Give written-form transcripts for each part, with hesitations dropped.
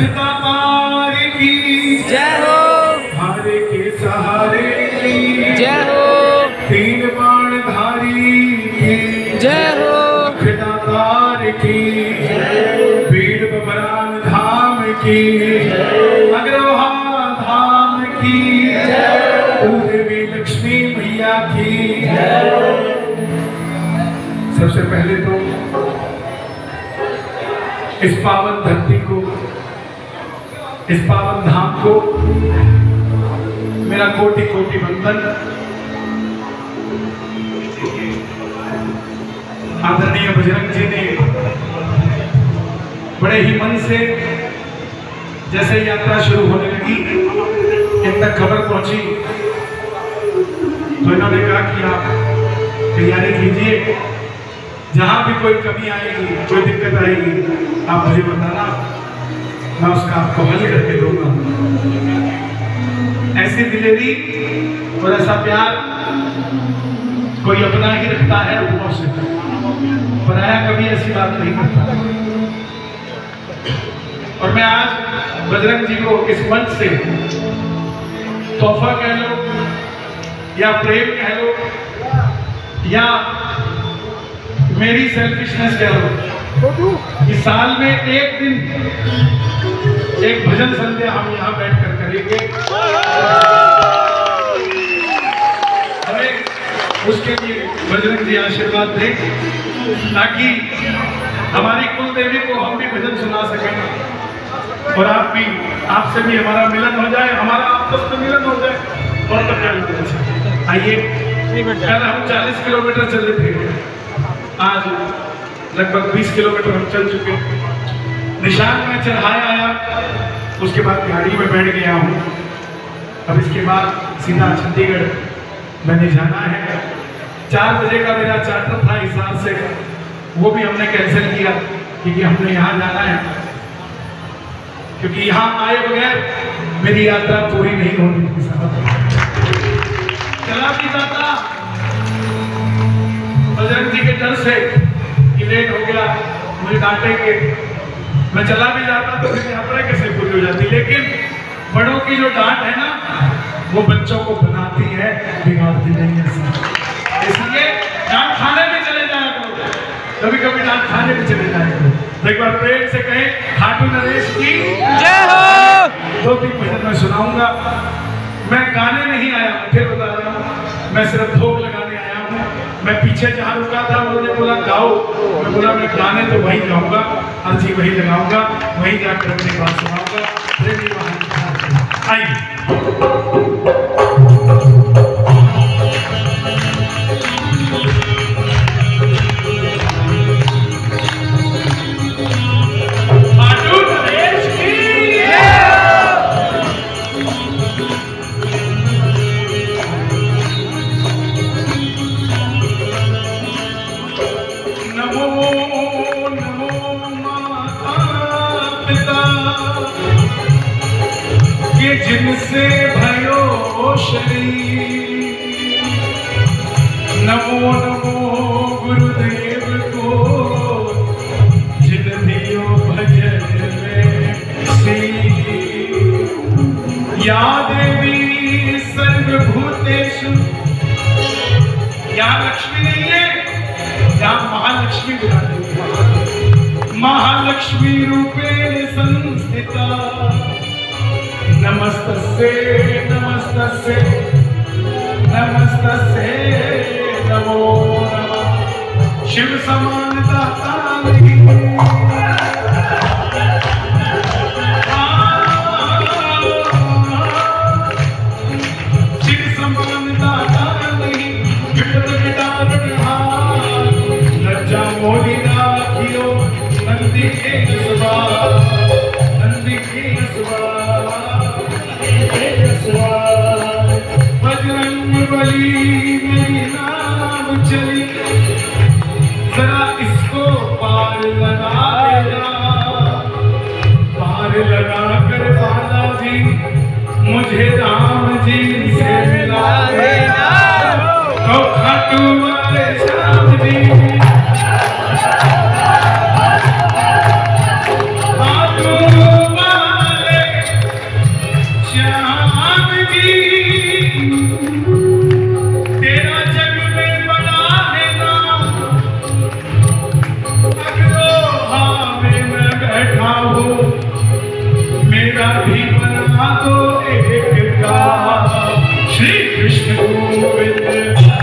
दातार की जय हो, हारे के सहारे की जय हो, तीन बाण धारी की जय हो, दातार की पीड़ बबरान धाम की अग्रहा धाम की पूर्वी लक्ष्मी मैया की। सबसे पहले तो इस पावन धरती को, इस पावन धाम को मेरा कोटि कोटि वंदन। आदरणीय बजरंग जी ने बड़े ही मन से, जैसे यात्रा शुरू होने लगी इन तक खबर पहुंची तो इन्होंने कहा कि आप तैयारी कीजिए, जहां भी कोई कमी आएगी, कोई दिक्कत आएगी, आप मुझे बताना, मैं उसका आपको हल करके दूंगा। ऐसी दिलेरी और ऐसा प्यार कोई अपना ही रखता है अपनों से, पराया कभी ऐसी बात नहीं करता। और मैं आज बजरंग जी को इस मंच से तोहफा कह लो या प्रेम कह लो या मेरी सेल्फिशनेस कह लो, इस साल में एक दिन एक भजन संध्या हम यहाँ बैठकर करेंगे। हमें उसके लिए बजरंग जी आशीर्वाद दें ताकि हमारी कुल देवी को हम भी भजन सुना सकें और आप भी, आपसे भी हमारा मिलन हो जाए, हमारा आपस में मिलन हो जाए। और तो क्या आइए, कल हम 40 किलोमीटर चले थे, आज लगभग 20 किलोमीटर हम चल चुके। निशान में चढ़ाया आया, उसके बाद गाड़ी में बैठ गया हूँ। अब इसके बाद सीधा चंडीगढ़ मैंने जाना है। 4 बजे का मेरा चार्टर था हिसार से, वो भी हमने कैंसिल किया क्योंकि हमने यहाँ जाना है, क्योंकि यहाँ आए बगैर मेरी यात्रा पूरी नहीं होनी थी। चला भी जाता बजरंग जी के डर से कि लेट हो गया, मुझे डांटेंगे, मैं चला भी जाता तो मेरी यात्रा कैसे पूरी हो जाती। लेकिन बड़ों की जो डांट है ना, वो बच्चों को बनाती है, बिगाड़ती नहीं है। इसलिए डांट खाने भी चले जाया करो, कभी कभी डांट खाने भी चले जाया करो। एक बार प्रेम से कहें खाटू नरेश की जय हो। 2-3 भजन मैं सुनाऊंगा। मैं गाने नहीं आया, फिर बता रहा हूँ, मैं सिर्फ भोग लगाने आया हूँ। मैं पीछे जहाँ रुका था उन्होंने बोला गाओ, मैं बोला मैं गाने तो वहीं जाऊंगा, अर्जी वहीं लगाऊंगा, वहीं जाकर अपनी बात सुनाऊंगा। आइए जिनसे भयो शरीर, नमो नमो गुरुदेव को जिन दियो भजन में श्री। या देवी सर्वभूतेषु, यहाँ लक्ष्मी नहीं है, यहाँ महालक्ष्मी विराजमान, महालक्ष्मी रूपेण संस्थिता। नमस्तस्ये नमस्तस्ये नमस्तस्ये नमो नमः। शिव समान दाता नहीं, शिव समान दाता नहीं, विपद विदारण लज्जा मोहि राखियो नंदी के सुबह, नंदी के सुबह। बजरंग बली मेरी नाम चली, जरा इसको पार लगा देना, पार लगा कर बालाजी मुझे राम जी से मिला देना। तो खाटू वाले श्याम जी, खाटू वाले तो एक का श्री कृष्ण गोविंद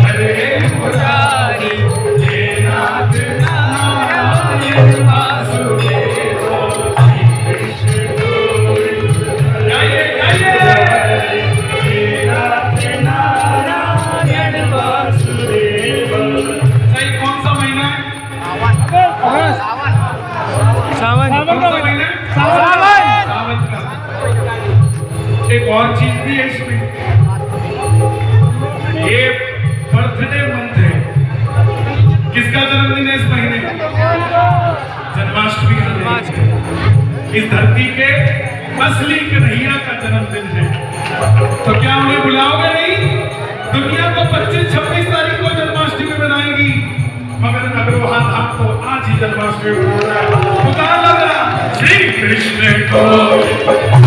हरे मुरारी हे नाथ नारायण वासुदेव श्री कृष्ण गोविंद गाइए गाइए हे नाथ नारायण वासुदेव। सही कौन सा महीना है? सावन। कौन सा महीना है? सावन का। एक और चीज भी है इसमें, ये बर्थडे मंथ है। किसका जन्मदिन है इस महीने? जन्माष्टमी का दिन। इस धरती के असली कन्हैया का जन्मदिन है। तो क्या उन्हें बुलाओगे नहीं? दुनिया तो 25-26 तारीख को जन्माष्टमी मनाएगी, मगर अग्रवाल धाम तो आज ही जन्माष्टमी मना रहा है। पुकार लग रहा श्री कृष्ण को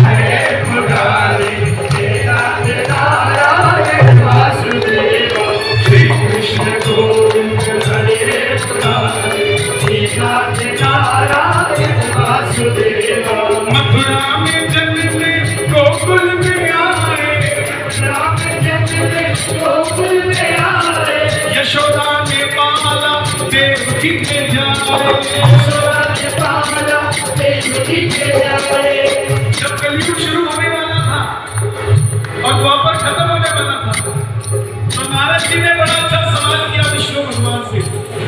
हरे मुरारी हे नाथ नारायण वासुदेव श्री कृष्ण गोविंद हरे मुरारी हे नाथ नारायण वासुदेव। मथुरा में जन्मे गोकुल में आए, मथुरा में जन्मे गोकुल में आए, यशोदा ने पाला देवकी के जाए, यशोदा ने पाला देवकी के जाए। जब कलयुग शुरू होने वाला था और द्वापर खत्म होने वाला था, तो नारद जी ने बड़ा अच्छा सवाल किया विष्णु भगवान से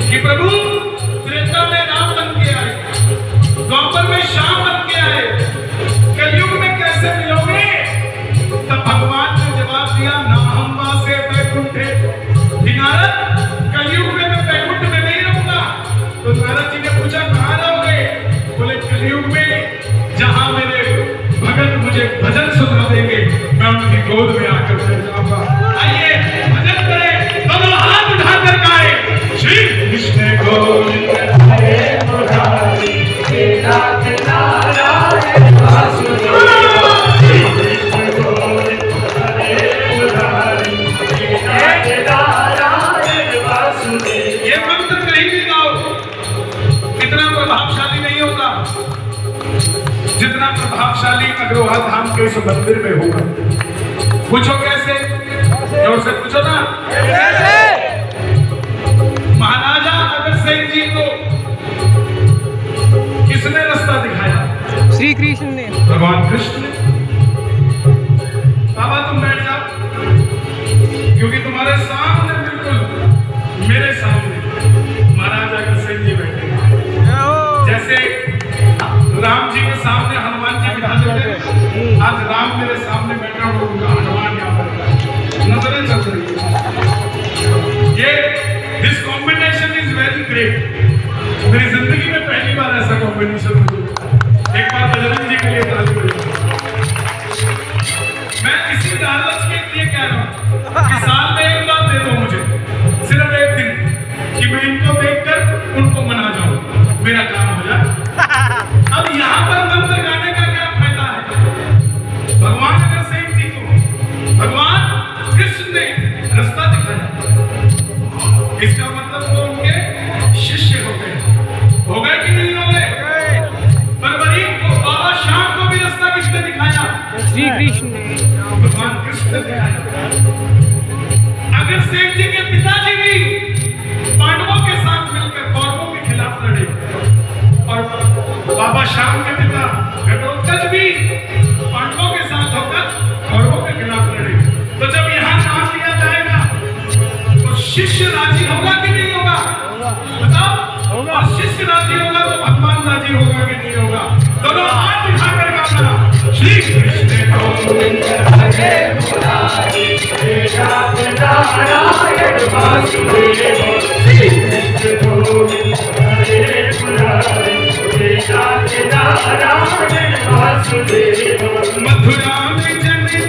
कि प्रभु त्रेता में राम बन के आए, द्वापर में श्याम बन के आए, कलयुग में कैसे मिलोगे? तब भगवान ने जवाब दिया ना हम वासे बैकुंठे। नारद कलयुग में मैं बैकुंठ में नहीं रहूंगा। तो नारद जी ने पूछा कहाँ रहोगे? बोले कलयुग में जहां मेरे भगत मुझे भजन सुना देंगे, मैं उनकी गोद में आकर बैठ जाऊंगा। आइए भजन करें, दोनों हाथ उठाकर गाएं श्री कृष्ण गोविंद हरे मुरारी हे नाथ नारायण वासुदेव श्री कृष्ण गोविंद हरे मुरारी हे नाथ नारायण वासुदेव। ये मंत्र कहीं भी गाओ, इतना प्रभावशाली नहीं होता जितना प्रभावशाली अग्रवाल धाम के इस मंदिर में होगा। पूछो कैसे? जोर से पूछो ना। महाराजा अग्रसेन जी को किसने रास्ता दिखाया? श्री कृष्ण ने। भगवान कृष्ण ने। बाबा तुम बैठ जाओ, क्योंकि तुम्हारे सामने बिल्कुल मेरे सामने महाराजा अग्रसेन जी बैठे। जैसे राम जी के सामने हनुमान जी बिठा देते हैं, आज राम मेरे सामने बैठा हुआ, उनका हनुमान यहाँ पर नजरें चल रही है। ये this combination is very great. मेरी जिंदगी में पहली बार ऐसा कॉम्बिनेशन हुआ। एक बार बजरंग जी के लिए ताली बजाइए। मैं इसी लालच के लिए कह रहा हूँ कि साल में एक बार दे दो मुझे, सिर्फ एक दिन, कि मैं इनको देखकर उनको मना जाऊं, मेरा काम हो जाए। अब यहाँ पर मंत्र गाने का क्या फायदा है? भगवान अग्रसेन जी को भगवान कृष्ण ने रास्ता दिखाया, इसका मतलब वो उनके शिष्य हो गए कि नहीं हो गए? पर वही बाबा श्याम को भी रास्ता किसने दिखाया? श्री कृष्ण ने। भगवान कृष्ण ने दिखाया। अग्रसेन जी के पिताजी भी पांडवों के साथ मिलकर कौरवों के खिलाफ लड़े, और बाबा श्याम के पिता घटोत्कच भी पांडवों के साथ होकर कौरवों के खिलाफ लड़े। तो जब यहाँ नाम लिया जाएगा तो शिष्य राजी होगा कि नहीं होगा? बताओ। और शिष्य राजी होगा तो भगवान राजी होगा कि नहीं होगा? दोनों हाथ उठाकर गाना श्री कृष्ण गोविंद हरे मुरारी हे नाथ नारायण वासुदेव श्री कृष्ण गोविंद हरे मुरारी हे नाथ नारायण वासुदेव। मथुरा में जन्मे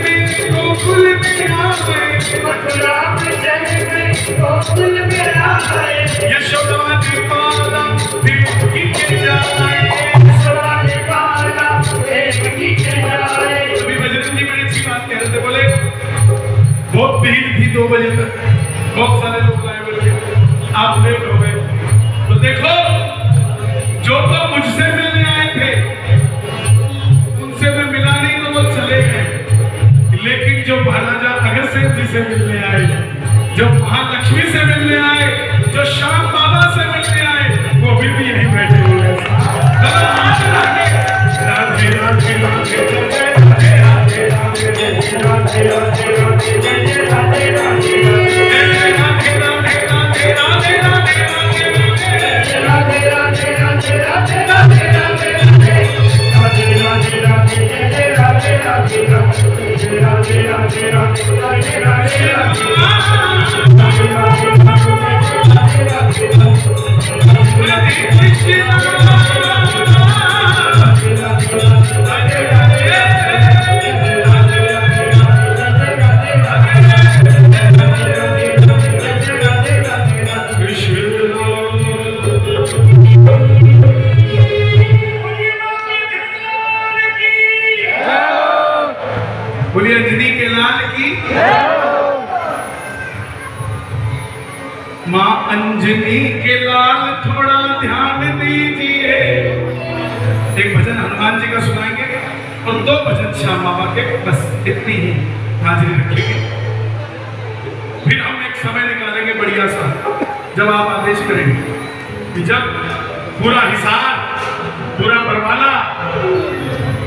गोकुल में आए, मथुरा में जन्मे गोकुल में आए, यशोदा ने पाला देवकी के जाए, यशोदा ने पाला देवकी के जाए। अभी बजरंग जी बड़ी अच्छी बात कह रहे थे, बोले बहुत भीड़ थी 2 बजे तक, बहुत सारे लोग आए, बोले आप लेट हो गए। तो देखो जो तो मुझसे मिलने आए थे उनसे मैं मिला नहीं, तो वो चले गए। से मिलने आए, जो महालक्ष्मी से मिलने आए, जो श्याम बाबा से मिलने आए, वो भी यहीं बैठे हुए हैं। राधे राधे राधे राधे राधे राधे राधे राधे बोलिए अंजनी के लाल की। माँ अंजनी के लाल थोड़ा ध्यान दीजिए। एक भजन हनुमान जी का सुनाएंगे और 2 भजन श्याम बाबा के, बस इतनी ही हाजिरी रखेंगे। फिर हम एक समय निकालेंगे बढ़िया सा, जब आप आदेश करेंगे कि जब पूरा हिसार, पूरा बरवाला,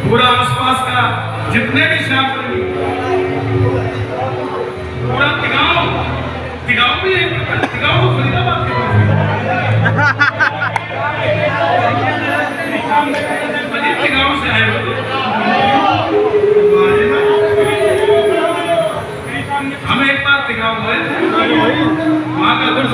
पूरा आसपास का जितने भी श्याम पूरा तिगांव भी एक तिगांव तो फरीदाबाद के पास है, तिगांव से आए हो हम एक बार तिगांव गए, वहां का कुछ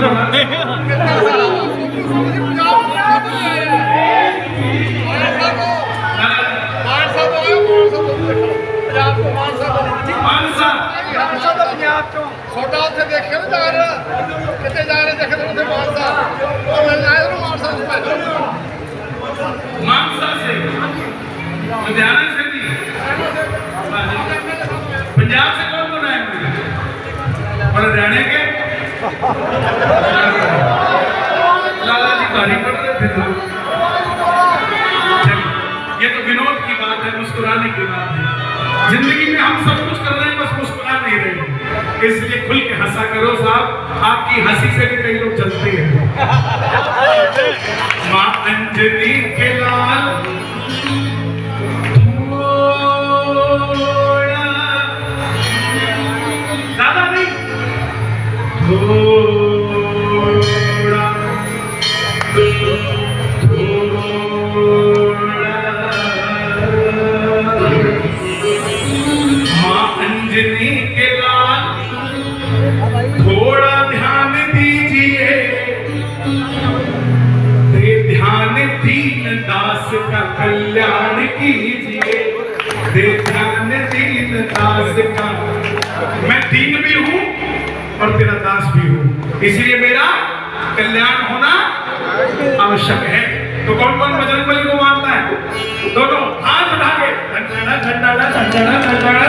छोटा से देखे ना जा रहा कितने जा रहे देखे तो मानसा और मैं आया हूं मानसा से लुधियाना से भी, पंजाब से कौन कौन आए और हरियाणा के लाला जी तारीफ कर रहे थे। ये तो विनोद की बात है, मुस्कुराने की बात है। जिंदगी में हम सब कुछ कर रहे हैं, बस मुस्कुरा नहीं रहे हैं, इसलिए खुल के हंसा करो साहब। आपकी हंसी से भी कई लोग जलते हैं। माँ अंजनी के लाल थोड़ा, ज्यादा नहीं, थोड़ा अंजनी के लाल थोड़ा ध्यान दीजिए, ध्यान दीन दास का कल्याण कीजिए, ध्यान दीन दास का। मैं दीन भी हूं और तेरा दास भी हूं, इसलिए मेरा कल्याण होना आवश्यक है। तो कौन कौन बजरंगबली को मानता है? दोनों हाथ उठा के घंटाड़ा घंटाड़ा घंटाड़ा घंटाड़ा।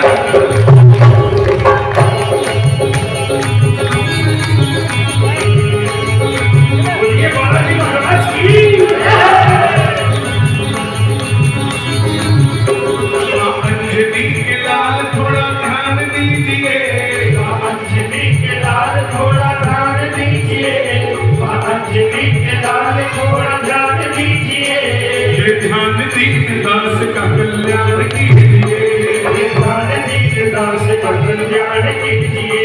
ये बालाजी महाराज की अंजनी के लाल थोड़ा ध्यान दीजिए, अंजनी के लाल थोड़ा ध्यान दीजिए, अंजनी के लाल थोड़ा ध्यान दीजिए, ध्यान दीन दास का कल्याण कीजिए, ध्यान दीन दास का कल्याण कीजिए,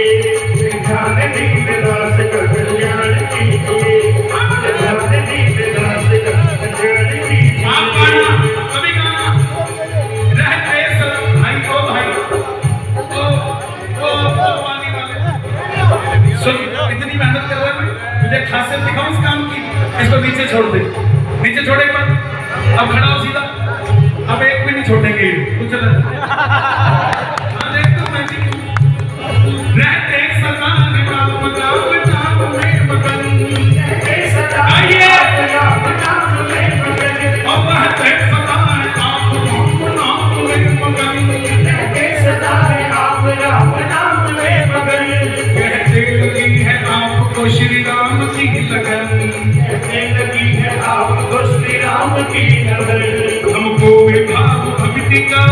ध्यान दीन दास का कल्याण कीजिए, ध्यान दीन दास का कल्याण कीजिए। आप गाना, सभी गाना रहते सब भाई को भाई ओ पानी वाले सुन, इतनी मेहनत कर रहा है, मुझे खासियत दिखाऊं इस काम की। इसको नीचे छोड़ दे, नीचे छोड़े पर अब खड़ा हो सीधा, अब एक भी नहीं छोड़ेंगे तू। चल रहते सलाम राम राम नाम में मगन, आइए राम नाम में मगन, अब रहते सलाम राम नाम में मगन, रहते सलाम राम नाम में मगन, कहते लगी है आपको श्री राम की लगन, कहते लगी है आपको श्री राम की लगन, हमको विभाव भक्ति का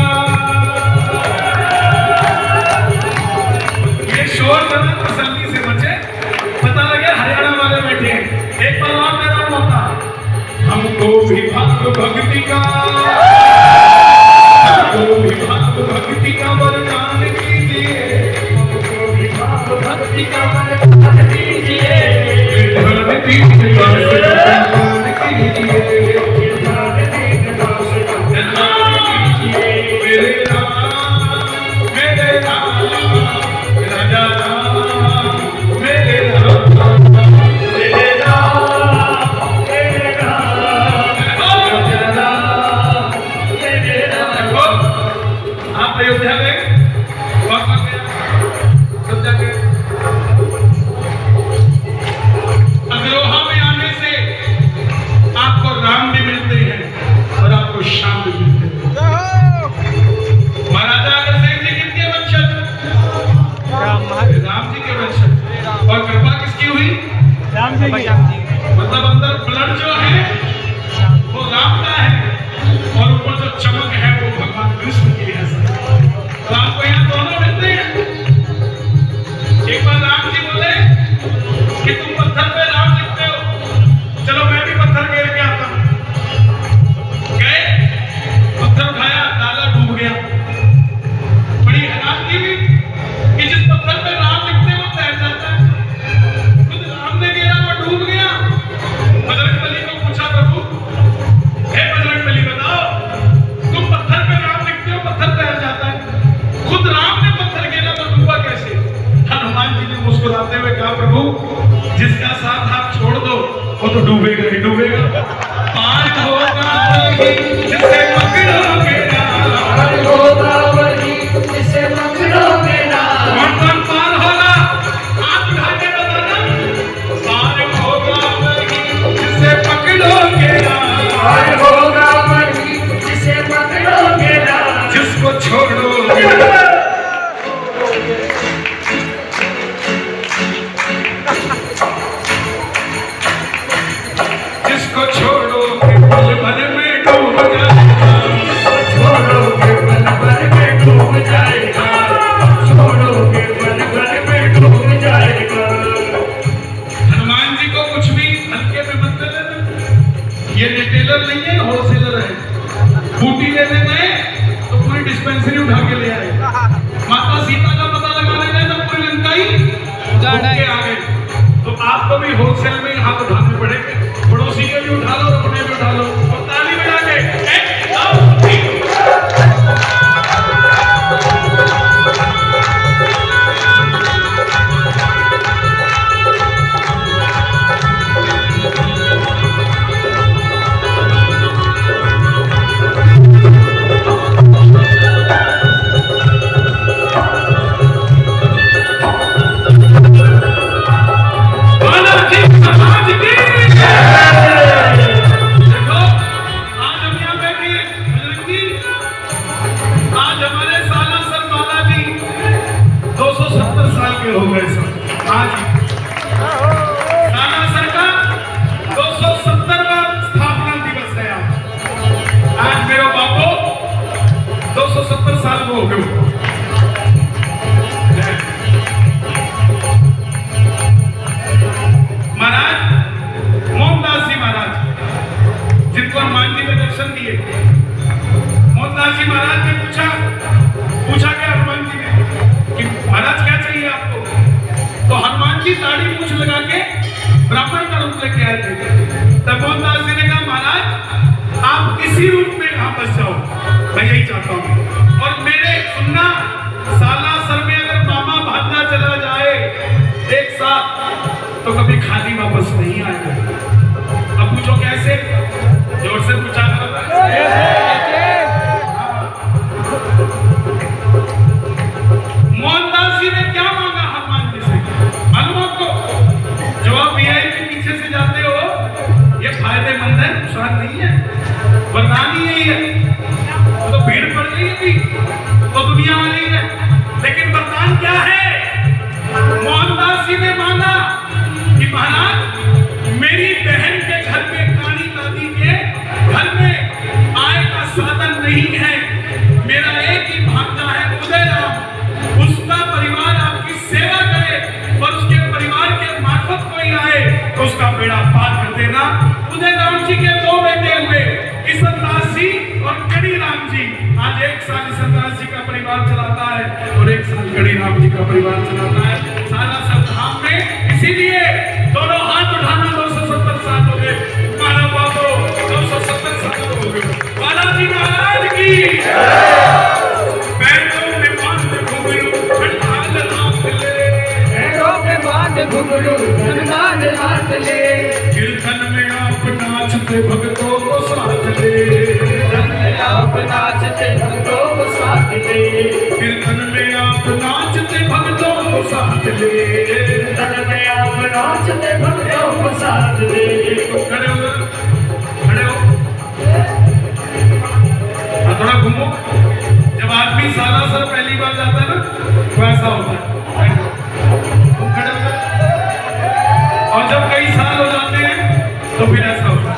ये शोर भी भाव भक्ति का, हमको भी भाव भक्ति का वरदान कीजिए, हमको भी भाव भक्ति का वरदान कीजिए, ध्यान दीजिए वरदान कीजिए, ध्यान दीजिए वरदान कीजिए, मेरे राम राजा राम, मेरे राम अयोध्या में समझा के अग्रोहा में आने से आपको राम भी मिलते हैं और आपको श्याम भी मिलते हैं। महाराजा अग्रसेन जी किसके वंशज? राम जी के वंशज। और कृपा किसकी हुई? राम जी की। मतलब अंदर ब्लड जो है वो राम का है और ऊपर जो चमक है वो भगवान कृष्ण की है। तो आपको यहाँ दोनों मिलते हैं। एक बार राम जी बोले कि तुम पत्थर पे राम लिखते हो, चलो मैं भी पत्थर घेर के आता हूँ। गए, पत्थर उठाया, डाला, डूब गया। बड़ी हैरानगी हुई कि जिस पत्थर पे राम लिखते हैं वो तैर जाता है, खुद राम ने घेरा वो डूब गया। बजरंगबली को पूछा, प्रभु हे बजरंगबली बताओ, तुम पत्थर पे राम लिखते हो, पत्थर तैर जाता है, खुद राम ने पत्थर घेरा तो डूबा कैसे? हनुमान जी ने मुस्कुराते हुए कहा, प्रभु जिसका साथ आप छोड़ दो वो तो डूबेगा ही डूबेगा। पार होगा वही जिसे पकड़ोगे ना, पार होगा वही जिसे पकड़ोगे ना। कौन पार होगा? हाथ उठा के बताना। पार होगा वही जिसे पकड़ोगे ना, पार होगा वही जिसे पकड़ोगे ना, जिसको छोड़ोगे ना। जिसको छोड़ोगे पल भर में डूब जाएगा, जिसको छोड़ोगे पल भर में डूब जाएगा, छोड़ोगे पल भर में डूब जाएगा। हनुमान जी को कुछ भी हल्के में मत ले लेना। ये रिटेलर नहीं है, होलसेलर है। बूटी लेने गए तो पूरी डिस्पेंसरी उठा के ले आए। माता सीता का पता लगाने गए तो पूरी लंका ही उठा के आ गए। तो आपको भी होलसेल में हाथ उठाने पड़ेंगे। पड़ोसी के भी उठा लो, अपने भी उठा लो और ताली बजा के हो गए सब। आज सालासर का 270वां स्थापना दिवस है। आज मेरे बापू 270 साल को हो गए। महाराज मोहनदास जी महाराज, जिनको हनुमान जी ने दर्शन दिए, मोहनदास जी महाराज ने पूछा क्या हनुमान जी ने कि महाराज क्या चाहिए आपको? तो हनुमान जी दाढ़ी मूंछ लगा के ब्राह्मण का रूप लेके आए थे। तब मोहनदास जी ने कहा, महाराज आप इसी रूप में यहाँ बस जाओ, मैं यही चाहता हूँ। और मेरे सुनना, सालासर में अगर मामा भागना चला जाए एक साथ तो कभी खाली वापस नहीं आएगा। अब पूछो कैसे? जोर से पूछा। मोहनदास जी ने क्या मांगा हनुमान जी से? मालूम आपको? जो आप वीआईपी के पीछे से जाते हो, ये फायदेमंद है, नुकसान नहीं है। वरदान ही यही है। तो भीड़ पड़ गई थी तो दुनिया आ रही है, लेकिन वरदान क्या है? मोहनदास जी ने मांगा कि महाराज मेरी बहन के घर में, काली दादी के घर में आय का साधन नहीं है। मेरा एक ही भांजा है उदयराम, उसका परिवार आपकी सेवा करे और उसके परिवार के मार्फत कोई आए तो उसका बेड़ा पार कर देना। उदयराम जी के 2 बेटे हुए, जी का परिवार चलाता है और एक साल गढ़ी राम जी का परिवार चलाता है सारा धाम में। इसीलिए दोनों हाथ उठाना 270 साल हो गए, मारा बाबू 270 साल हो गए। बालाजी महाराज की पैरों में बांध घुंघरू खड़ताल हाथ ले, पैरों में बांध घुंघरू खड़ताल हाथ ले, कीर्तन में आप नाचते भक्तों को साथ ले, कीर्तन में आप नाचते भक्तों को साथ ले, कीर्तन में आप नाचते भक्तों को साथ ले, कीर्तन में आप नाचते भक्तों को साथ ले। खड़े हो, खड़े हो, थोड़ा घूमो। जब आदमी सारा सर पहली बार जाता है ना तो ऐसा होता है, खड़े हो। और जब कई साल हो जाते हैं तो फिर ऐसा होता है।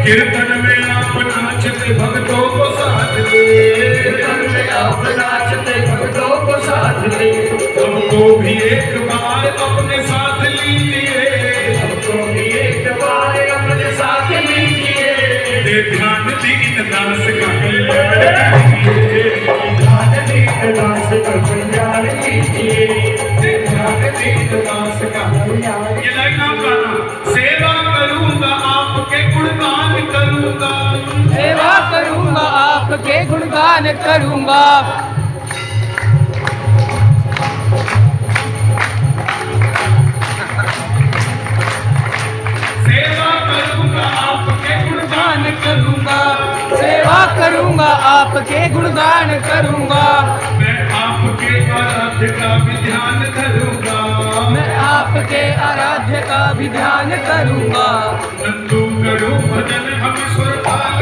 कीर्तन में आप नाचते भक्तों को साथ ले, कीर्तन में आप नाचते भक्तों को साथ ले, हमको भी एक बार अपने साथ लीजिए, हमको भी एक बार अपने साथ लीजिए, दे ध्यान दीन दास का कल्याण कीजिए, ध्यान दीन दास का कल्याण कीजिए, दे ध्यान दीन दास का कल्याण। ये लाइन आप गाना, सेवा करूंगा आपके गुणगान करूंगा, सेवा करूंगा आपके गुणगान करूंगा, सेवा करूंगा आपके गुणगान करूंगा, सेवा करूंगा आपके गुणगान करूंगा, मैं आपके आराध्य का भी ध्यान धरूंगा, मैं आपके आराध्य का भी ध्यान करूंगा। नंदू करूं भजन हम सुरताल